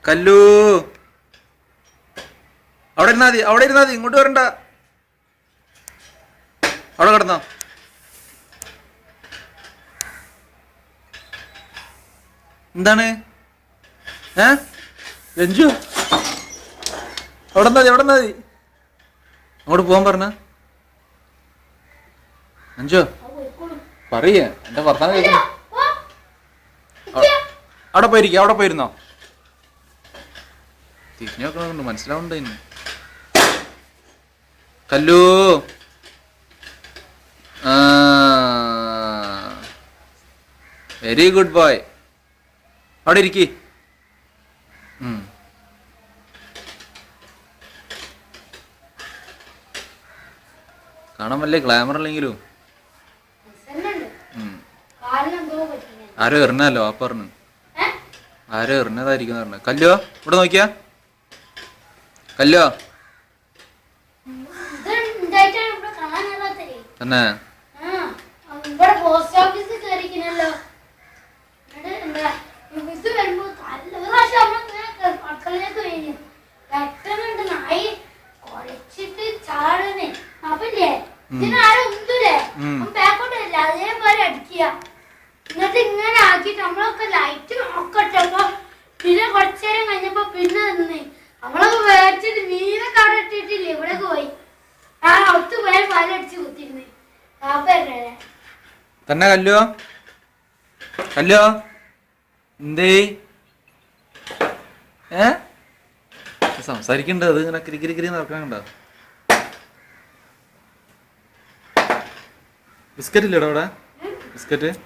കല്ലു അവിടെ ഇരുന്നാ മതി, അവിടെ ഇരുന്നാ മതി, ഇങ്ങോട്ട് വരണ്ട. അവിടെ കിടന്നോ. എന്താണ് രഞ്ജു? അവിടെ നിന്നാ മതി, അവിടെ നിന്നാ മതി. അങ്ങോട്ട് പോവാൻ പറഞ്ഞ രഞ്ജു പറയ എന്റെ വർത്താനം കേൾക്കുന്നു. അവിടെ പോയിരിക്കും, അവിടെ പോയിരുന്നോ? തിരിഞ്ഞു നോക്കണുണ്ട്, മനസ്സിലാവുന്നുണ്ട് ഇന്ന്. കല്ലു വെരി ഗുഡ് ബോയ്. അവിടെ ഇരിക്കി. കാണാൻ വലിയ ഗ്ലാമർ അല്ലെങ്കിലും ആരോ എറിഞ്ഞല്ലോ. ആ പറഞ്ഞു ആരോ എറിഞ്ഞതായിരിക്കും പറഞ്ഞു. കല്ലോ ഇവിടെ നോക്കിയാ. കല്ലോ തന്നെ എന്നിട്ട് ഇങ്ങനെ ആക്കിട്ട് നമ്മളൊക്കെ ലൈറ്റ് ഒക്കെ ഇട്ടപ്പോ പിന്നെ കുറച്ചേരം കഴിഞ്ഞപ്പോ പിന്നെ നിന്ന് നമ്മളൊക്കെ വേടിച്ചിട്ട് മീനൊക്കെ അവിടെ ഇട്ടിട്ടില്ലേ, ഇവിടെയൊക്കെ പോയി ഒത്തു പോയ പാലടിച്ച് കുത്തിരുന്ന് തന്നെ. കല്ലോ കല്ലോ എന്തേ സംസാരിക്കണ്ട. അത് ഇങ്ങനെ കിരികിരി നടക്കാനുണ്ടോ? ബിസ്ക്കറ്റ് ഇല്ലടോ അവിടെ? ബിസ്ക്കറ്റ്